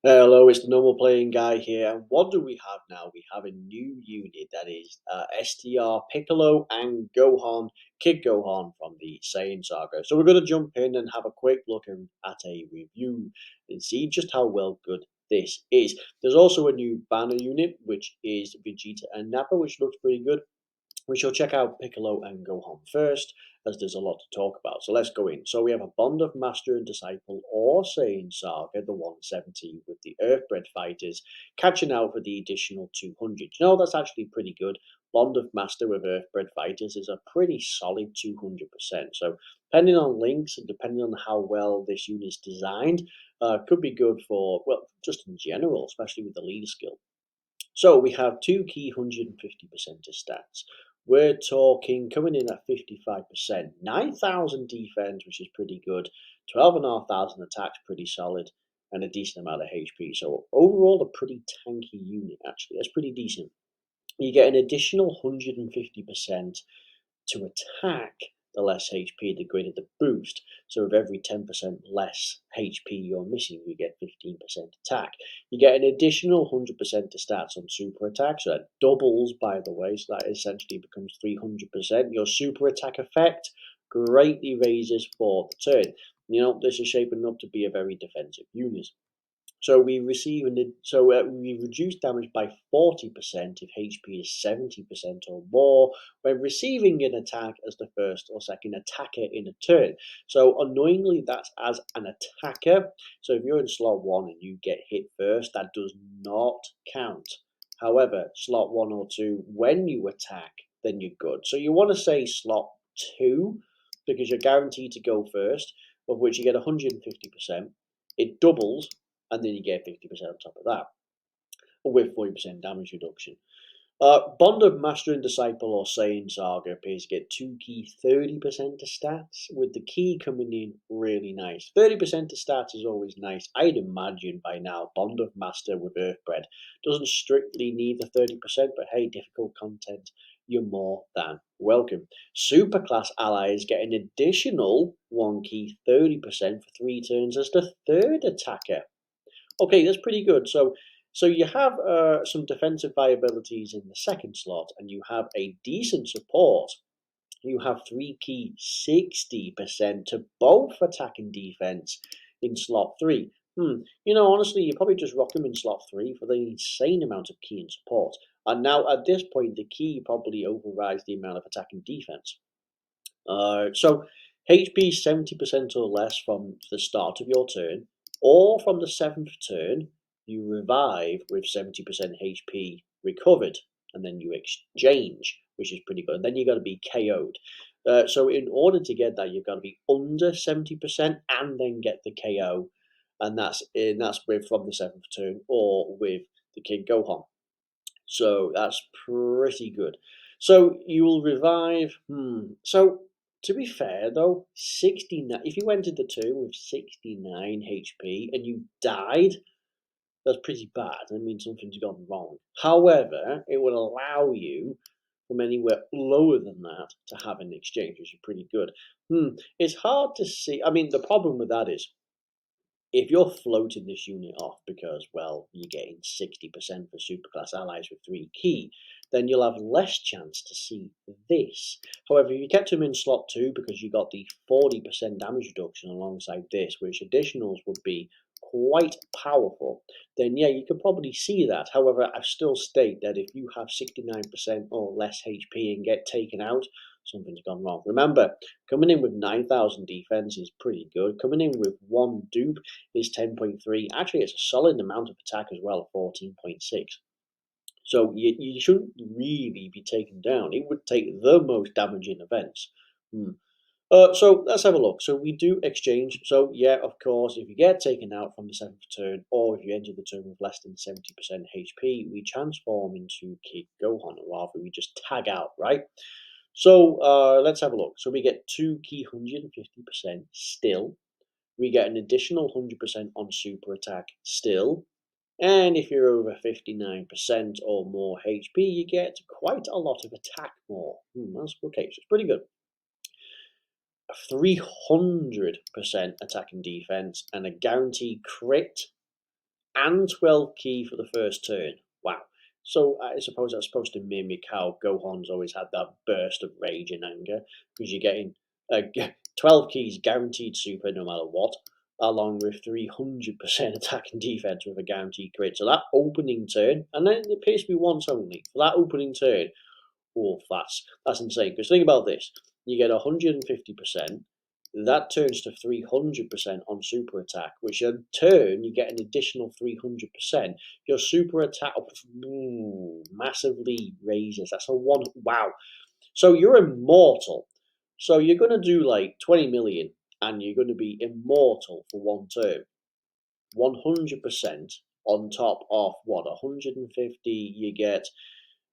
Hello, it's the normal playing guy here. And what do we have now? We have a new unit that is STR Piccolo and Gohan, Kid Gohan from the Saiyan Saga. So we're going to jump in and have a quick look at a review and see just how well good this is. There's also a new banner unit, which is Vegeta and Nappa, which looks pretty good. We shall check out Piccolo and Gohan first, as there's a lot to talk about. So let's go in. So we have a bond of master and disciple, or Saiyan Saga, the 170, with the Earthbred fighters catching out for the additional 200. You know, that's actually pretty good. Bond of master with Earthbred fighters is a pretty solid 200%. So depending on links and depending on how well this unit is designed, could be good for, well, just in general, especially with the leader skill. So we have two key 150% of stats. We're talking coming in at 55%, 9,000 defense, which is pretty good, 12,500 attacks, pretty solid, and a decent amount of HP. So overall, a pretty tanky unit, actually. That's pretty decent. You get an additional 150% to attack, the less HP, the greater the boost. So with every 10% less HP you're missing, you get 15% attack. You get an additional 100% to stats on super attack, so that doubles, by the way, so that essentially becomes 300%. Your super attack effect greatly raises for the turn. You know, this is shaping up to be a very defensive unit. So we reduce damage by 40% if HP is 70% or more when receiving an attack as the first or second attacker in a turn. So annoyingly, that's as an attacker. So if you're in slot 1 and you get hit first, that does not count. However, slot 1 or 2, when you attack, then you're good. So you want to say slot 2 because you're guaranteed to go first, of which you get 150%. It doubles, and then you get 50% on top of that, with 40% damage reduction. Bond of Master and Disciple or Saiyan Saga appears to get two key 30% to stats, with the key coming in really nice. 30% to stats is always nice. I'd imagine by now Bond of Master with Earthbred doesn't strictly need the 30%, but hey, difficult content, you're more than welcome. Superclass allies get an additional one key 30% for 3 turns as the third attacker. Okay, that's pretty good. So you have some defensive viabilities in the second slot, and you have a decent support. You have three key 60% to both attack and defense in slot 3. You know, honestly, you probably just rock them in slot 3 for the insane amount of key and support. And now at this point, the key probably overrides the amount of attack and defense. So HP 70% or less from the start of your turn, or from the 7th turn, you revive with 70% HP recovered, and then you exchange, which is pretty good. And then you got to be KO'd. So in order to get that, you've got to be under 70% and then get the KO, and that's with from the 7th turn or with the Kid Gohan. So that's pretty good. So you will revive. So to be fair though, 69. If you entered the turn with 69 HP and you died, that's pretty bad. I mean, something's gone wrong. However, it would allow you from anywhere lower than that to have an exchange, which is pretty good. It's hard to see. I mean, the problem with that is if you're floating this unit off because, well, you're getting 60% for superclass allies with 3 key, then you'll have less chance to see this. However, if you kept him in slot 2 because you got the 40% damage reduction alongside this, which additionals would be quite powerful, then yeah, you could probably see that. However, I still state that if you have 69% or less HP and get taken out, something's gone wrong. Remember, coming in with 9,000 defense is pretty good. Coming in with 1 dupe is 10.3. Actually, it's a solid amount of attack as well, 14.6. So you shouldn't really be taken down. It would take the most damaging events. So let's have a look. So we do exchange. So yeah, of course, if you get taken out from the 7th turn, or if you enter the turn with less than 70% HP, we transform into Kid Gohan, or rather we just tag out, right? So let's have a look. So we get 2 key 150% still. We get an additional 100% on super attack still. And if you're over 59% or more HP, you get quite a lot of attack more. That's okay, so it's pretty good. 300% attack and defense, and a guaranteed crit and 12 key for the first turn. Wow. So I suppose that's supposed to mimic how Gohan's always had that burst of rage and anger, because you're getting 12 keys guaranteed super no matter what, along with 300% attack and defense with a guaranteed crit. So that opening turn, and then it appears to be once only, for that opening turn, oh, that's insane. Because think about this: you get 150%. That turns to 300% on super attack, which in turn you get an additional 300%. Your super attack massively raises. That's a one. Wow. So you're immortal. So you're going to do like 20 million and you're going to be immortal for one turn. 100% on top of what? 150 you get,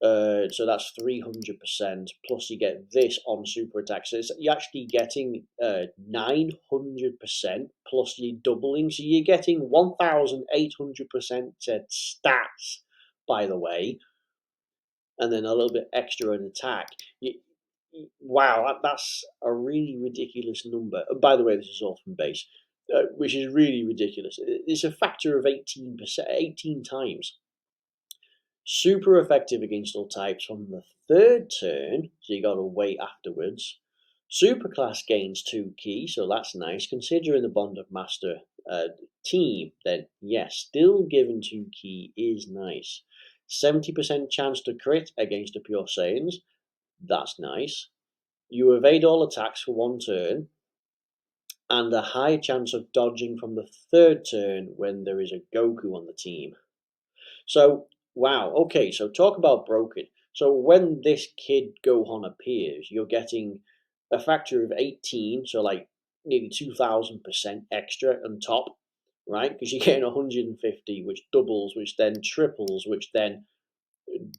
so that's 300%, plus you get this on super attack. So you're actually getting 900% plus you're doubling. So you're getting 1,800% stats, by the way, and then a little bit extra in attack. Wow, that's a really ridiculous number. By the way, this is all from base, which is really ridiculous. It's a factor of 18%, 18 times. Super effective against all types from the third turn, so you got to wait afterwards. Superclass gains 2 key, so that's nice. Considering the Bond of Master team, then yes, still given 2 key is nice. 70% chance to crit against the Pure Saiyans, that's nice. You evade all attacks for 1 turn, and a high chance of dodging from the third turn when there is a Goku on the team. So, wow, okay, so talk about broken. So when this kid Gohan appears, you're getting a factor of 18, so like nearly 2,000% extra on top, right? Because you're getting 150, which doubles, which then triples, which then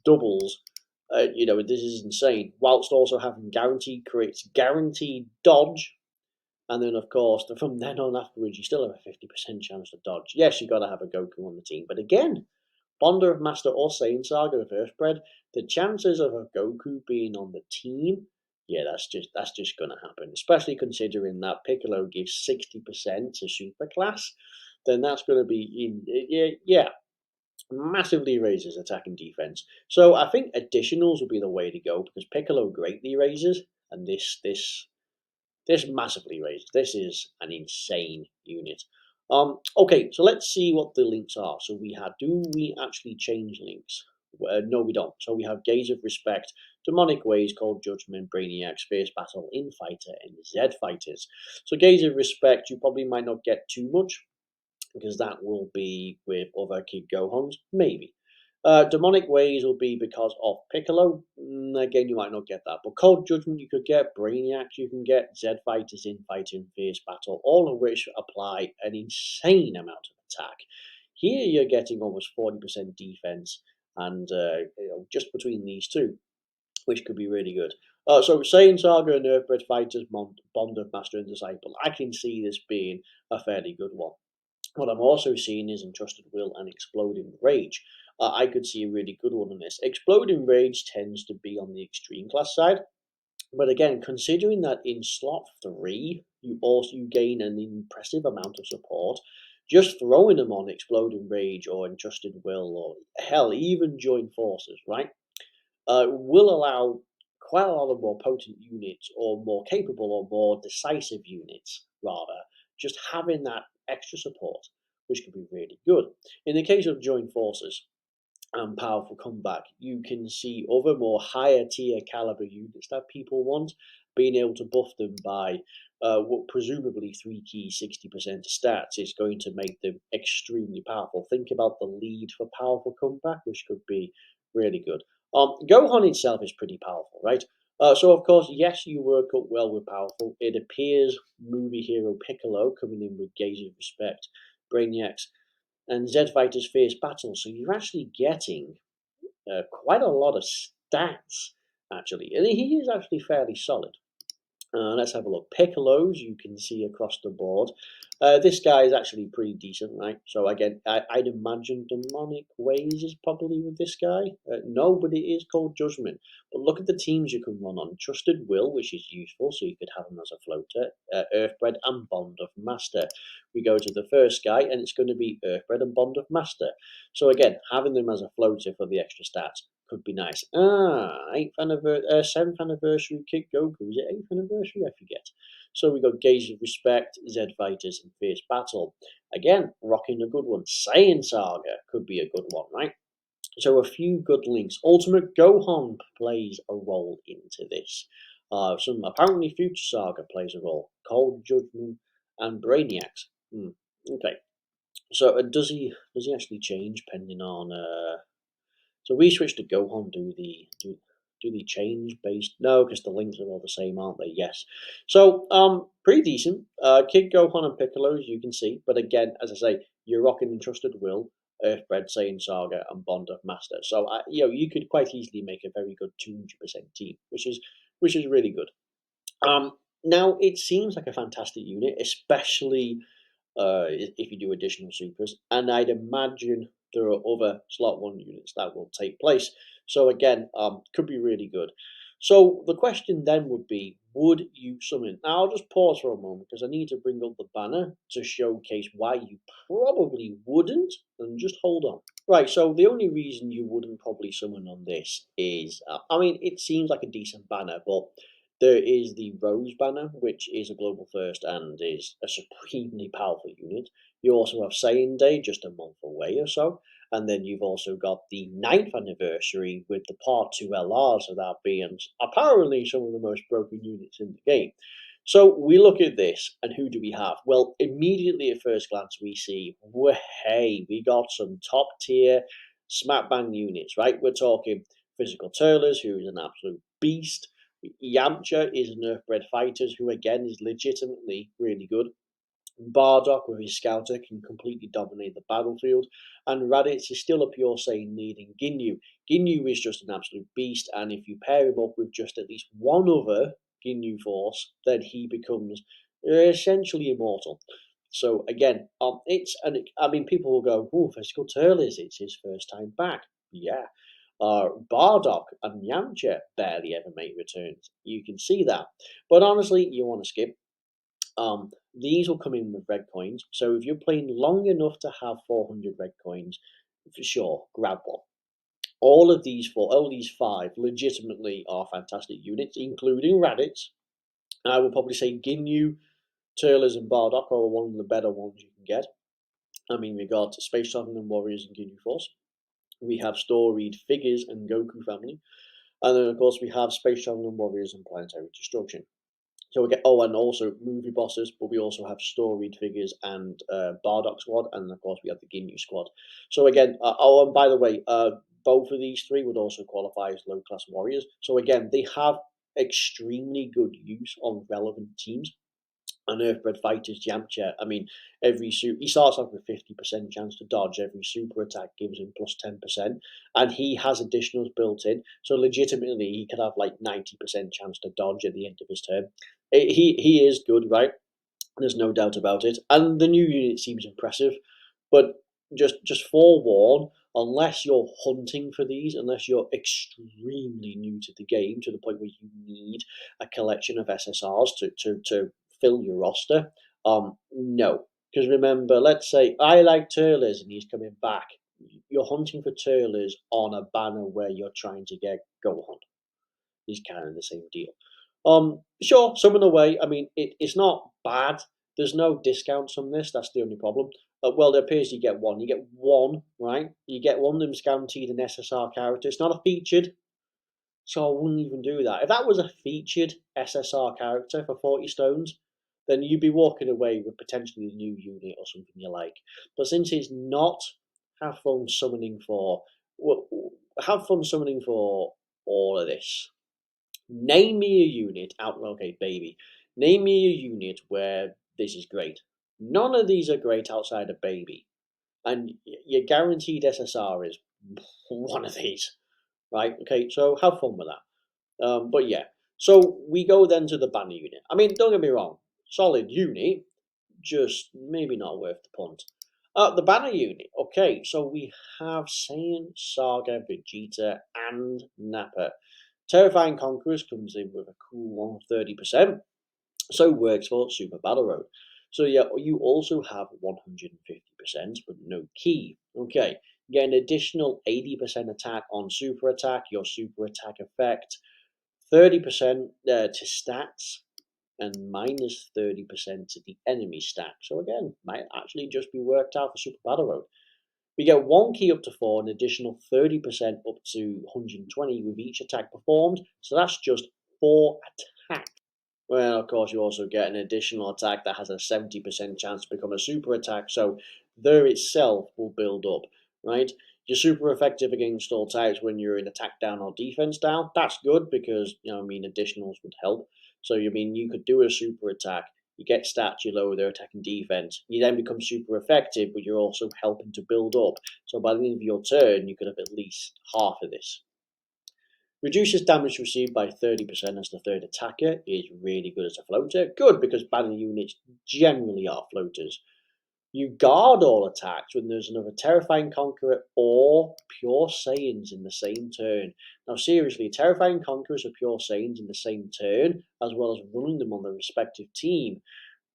doubles. This is insane. Whilst also having guaranteed crits, guaranteed dodge, and then of course, from then on afterwards, you still have a 50% chance to dodge. Yes, you got to have a Goku on the team, but again, Bonder of Master or Saiyan Saga of Earthbred, the chances of a Goku being on the team, yeah, that's just gonna happen. Especially considering that Piccolo gives 60% to Superclass, then that's gonna be yeah, massively raises attack and defense. So I think additionals will be the way to go because Piccolo greatly raises, and this massively raises. This is an insane unit. Okay, so let's see what the links are. So do we actually change links? No, we don't. So we have Gaze of Respect, Demonic Ways, Cold Judgment, Brainiac, Space Battle, Infighter, and Z Fighters. So Gaze of Respect, you probably might not get too much because that will be with other Kid Gohans, maybe. Demonic Ways will be because of Piccolo. Again, you might not get that. But Cold Judgment you could get, Brainiac you can get, Z Fighters, Infighter, and Fierce Battle, all of which apply an insane amount of attack. Here you're getting almost 40% defense, and just between these two, which could be really good. So Saiyan Saga and Earthbred Fighters, Bond of Master and Disciple, I can see this being a fairly good one. What I'm also seeing is Entrusted Will and Exploding Rage. I could see a really good one on this. Exploding Rage tends to be on the extreme class side, but again, considering that in slot 3 you gain an impressive amount of support, just throwing them on Exploding Rage or Entrusted Will or hell, even Join Forces, right, will allow quite a lot of more potent units or more capable or more decisive units, rather, just having that extra support, which could be really good. In the case of Joint Forces and Powerful Comeback, you can see other more higher tier caliber units that people want, being able to buff them by what presumably 3 key 60% stats is going to make them extremely powerful. Think about the lead for Powerful Comeback, which could be really good. Gohan itself is pretty powerful, right? So of course, yes, you work up well with powerful. It appears movie hero Piccolo coming in with Gaze of Respect, Brainiacs, and Z Fighter's Fierce Battle. So you're actually getting quite a lot of stats, actually. And he is actually fairly solid. Let's have a look. Piccolos, you can see across the board. This guy is actually pretty decent, right? So again, I'd imagine Demonic Ways is probably with this guy. No, but it is called Judgment. But look at the teams you can run on. Trusted Will, which is useful, so you could have him as a floater. Earthbred and Bond of Master. We go to the first guy, and it's going to be Earthbred and Bond of Master. So again, having them as a floater for the extra stats could be nice. 7th anniversary Kid Goku. Is it 8th anniversary? I forget. So we got Gaze of Respect, Z Fighters, and Fierce Battle. Again, rocking a good one. Saiyan Saga could be a good one, right? So a few good links. Ultimate Gohan plays a role into this. Some apparently Future Saga plays a role. Cold Judgment and Brainiacs. Okay. So does he actually change depending on so we switch to Gohan. Do the change based? No, because the links are all the same, aren't they? Yes. So pretty decent. Kid Gohan and Piccolo, as you can see. But again, as I say, you're rocking Entrusted Will, Earthbred, Saiyan Saga, and Bond of Master. So you could quite easily make a very good 200% team, which is really good. Now it seems like a fantastic unit, especially if you do additional supers, and I'd imagine there are other slot one units that will take place. So again, could be really good. So the question then would be, would you summon? Now I'll just pause for a moment because I need to bring up the banner to showcase why you probably wouldn't, and just hold on. Right, so the only reason you wouldn't probably summon on this is, I mean, it seems like a decent banner, but there is the Rose banner, which is a global first and is a supremely powerful unit. You also have Saiyan Day, just a month away or so. And then you've also got the 9th anniversary with the Part 2 LRs of that being apparently some of the most broken units in the game. So we look at this, and who do we have? Well, immediately at first glance, we see, hey, we got some top tier smack bang units, right? We're talking Physical Turlers, who is an absolute beast. Yamcha is an Earthbred fighter who again is legitimately really good. Bardock with his scouter can completely dominate the battlefield, and Raditz is still a pure Saiyan leading Ginyu. Ginyu is just an absolute beast, and if you pair him up with just at least one other Ginyu force, then he becomes essentially immortal. So again, I mean, people will go, "Oh, Physical Turles, it's his first time back." Yeah, Bardock and Yamcha barely ever make returns. You can see that. But honestly, you want to skip. These will come in with red coins. So if you're playing long enough to have 400 red coins, for sure, grab one. All these five legitimately are fantastic units, including Raditz. I would probably say Ginyu, Turles, and Bardock are one of the better ones you can get. I mean, we got Space Traveling Warriors and Ginyu Force. We have storied figures and Goku family. And then, of course, we have Space Traveling Warriors and Planetary Destruction. So we get and also movie bosses, but we also have storied figures and Bardock squad, and of course we have the Ginyu squad. So again, and by the way, both of these three would also qualify as low class warriors. So again, they have extremely good use on relevant teams. And Earthbred Fighters Yamcha, I mean, he starts off with 50% chance to dodge. Every super attack gives him plus 10%, and he has additionals built in. So legitimately, he could have like 90% chance to dodge at the end of his turn. He is good, right? There's no doubt about it. And the new unit seems impressive, but just forewarn, unless you're hunting for these, unless you're extremely new to the game to the point where you need a collection of SSRs to fill your roster, no. Because remember, let's say I like Turles and he's coming back. You're hunting for Turles on a banner where you're trying to get Gohan. He's kind of the same deal. Sure, some in a way. I mean, it's not bad. There's no discounts on this. That's the only problem. Well, it appears you get one. You get one, right? You get one of them's guaranteed an SSR character. It's not a featured, so I wouldn't even do that. If that was a featured SSR character for 40 stones, then you'd be walking away with potentially a new unit or something you like. But since it's not, have fun summoning for. Have fun summoning for all of this. Name me a unit out. Okay, baby. Name me a unit where this is great. None of these are great outside of baby, and your guaranteed SSR is one of these, right? Okay, so have fun with that. But yeah, So we go then to the banner unit. I mean, don't get me wrong, solid unit, just maybe not worth the punt. The banner unit. Okay, so we have Saiyan, Saga, Vegeta, and Nappa. Terrifying Conquerors comes in with a cool 130%, so works for Super Battle Road. So yeah, you also have 150%, but no key. Okay, you get an additional 80% attack on Super Attack, your Super Attack effect, 30% to stats, and minus 30% to the enemy stack. So again, might actually just be worked out for Super Battle Road. We get one key up to 4, an additional 30% up to 120 with each attack performed. So that's just 4 attacks. Well, of course, you also get an additional attack that has a 70% chance to become a super attack, so there itself will build up, right? You're super effective against all types when you're in attack down or defense down. That's good because, additionals would help. So, you could do a super attack, you get stats, you lower their attack and defense. You then become super effective, but you're also helping to build up. So, by the end of your turn, you could have at least half of this. Reduces damage received by 30% as the third attacker is really good as a floater. Good because banner units generally are floaters. You guard all attacks when there's another Terrifying Conqueror or Pure Saiyans in the same turn. Now seriously, Terrifying Conquerors or Pure Saiyans in the same turn, as well as running them on the respective team.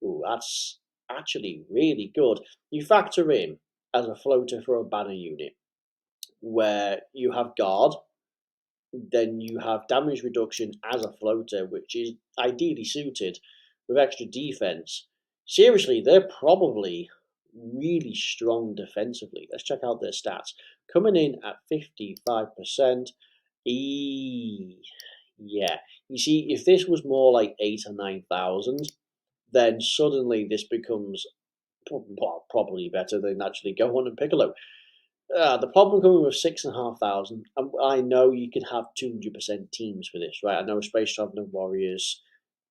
Ooh, that's actually really good. You factor in as a floater for a banner unit where you have guard, then you have damage reduction as a floater, which is ideally suited with extra defense. Seriously, they're probably really strong defensively. Let's check out their stats. Coming in at 55%. Yeah. You see, if this was more like 8 or 9,000, then suddenly this becomes probably better than actually Gohan and Piccolo. The problem coming with 6,500, I know you could have 200% teams for this, right? I know Space Traveling Warriors,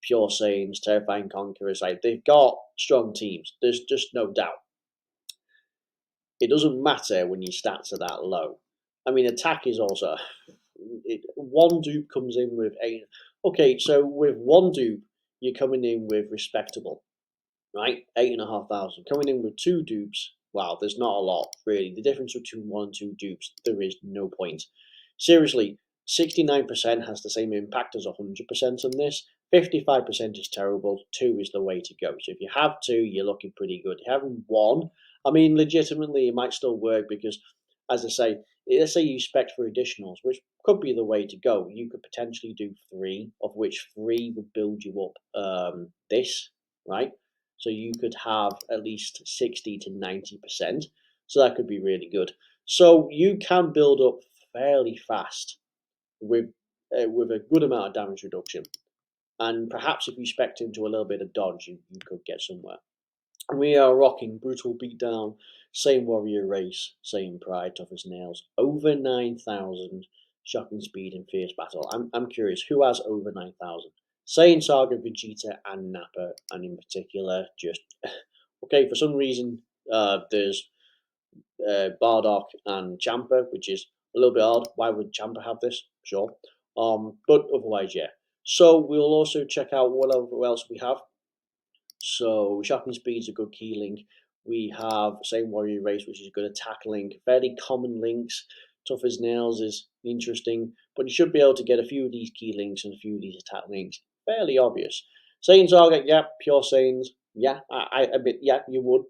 Pure Saiyans, Terrifying Conquerors, like they've got strong teams. There's just no doubt. It doesn't matter when your stats are that low. I mean, attack is also one dupe comes in with 8. Okay, so with one dupe, you're coming in with respectable, right? 8,500. Coming in with 2 dupes, wow, there's not a lot, really. The difference between 1 and 2 dupes, there is no point. Seriously, 69% has the same impact as 100% on this. 55% is terrible. 2 is the way to go. So if you have 2, you're looking pretty good. Having 1, I mean, legitimately, it might still work because, as I say, let's say you spec for additionals, which could be the way to go. You could potentially do 3, of which 3 would build you up this, right? So you could have at least 60 to 90%. So that could be really good. So you can build up fairly fast with a good amount of damage reduction. And perhaps if you spec into a little bit of dodge, you could get somewhere. And we are rocking Brutal Beatdown, same Warrior Race, same Pride, Tough as Nails, over 9,000, Shocking Speed and Fierce Battle. I'm curious, who has over 9,000? Saiyan, Saga, Vegeta, and Nappa, and in particular, just okay. For some reason, there's Bardock and Champa, which is a little bit odd. Why would Champa have this? Sure, but otherwise, yeah. So we'll also check out what else we have. So Shocking Speed's a good key link. We have Same Warrior Race, which is a good attack link. Fairly common links. Tough as Nails is interesting, but you should be able to get a few of these key links and a few of these attack links. Fairly obvious. Saiyan Saga, yeah. Pure Saiyans, yeah. I admit, yeah, you would.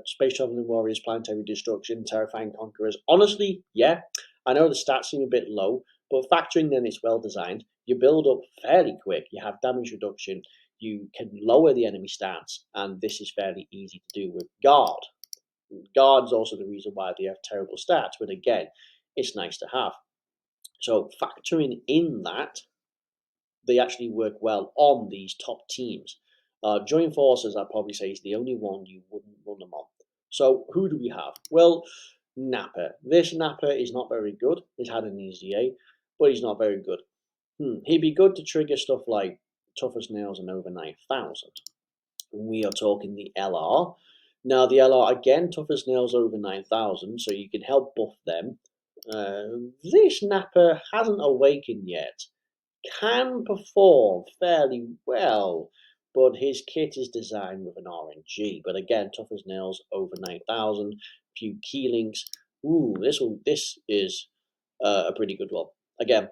Space Traveling Warriors, Planetary Destruction, Terrifying Conquerors. Honestly, yeah. I know the stats seem a bit low, but factoring in it's well designed, you build up fairly quick. You have damage reduction. You can lower the enemy stats, and this is fairly easy to do with Guard. Guard's also the reason why they have terrible stats, but again, it's nice to have. So factoring in that, they actually work well on these top teams. Joint Forces, I'd probably say, is the only one you wouldn't run them on. So who do we have? Well, Nappa. This Nappa is not very good. He's had an EZA, but he's not very good. He'd be good to trigger stuff like Tough as Nails and over 9,000. We are talking the LR. Now, the LR, again, Tough as Nails over 9,000, so you can help buff them. This Nappa hasn't awakened yet. can perform fairly well, but his kit is designed with an RNG. But again, tough as nails, over 9,000, few key links. Ooh, this is a pretty good one. Again,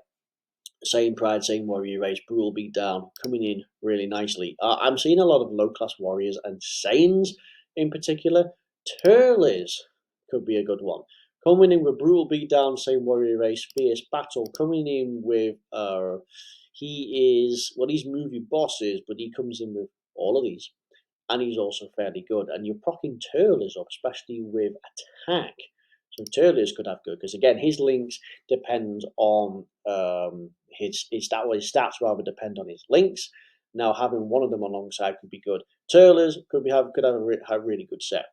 same pride, same warrior race, brutal beatdown, coming in really nicely. I'm seeing a lot of low class warriors and Saiyans in particular. Turles could be a good one. Coming in with brutal beatdown, same warrior race, fierce battle. Coming in with he's movie bosses, but he comes in with all of these, and he's also fairly good. And you're procking Turles up, especially with attack. So Turles could have good because again, his links depend on his stats rather depend on his links. Now having one of them alongside could be good. Turles could have a really good set.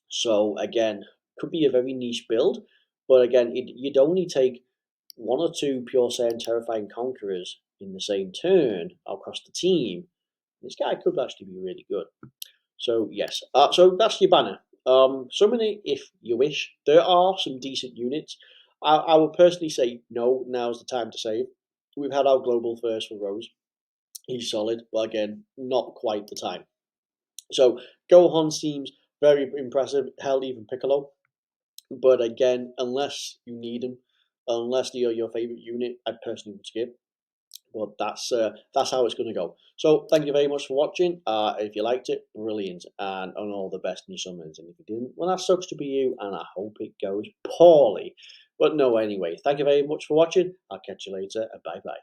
So again, could be a very niche build, but again, you'd only take one or two pure Saiyan terrifying conquerors in the same turn across the team. This guy could actually be really good. So yes, so that's your banner. Summon it if you wish. There are some decent units. I would personally say no. Now's the time to save. We've had our global first for Rose. He's solid, but again, not quite the time. So Gohan seems very impressive. Hell, even Piccolo. But again, unless you need him, unless they are your favorite unit, I personally would skip. But that's how it's going to go. So thank you very much for watching. If you liked it, brilliant, and all the best in your summons. And if you didn't, well, that sucks to be you, and I hope it goes poorly. But no, anyway, thank you very much for watching. I'll catch you later, and bye bye.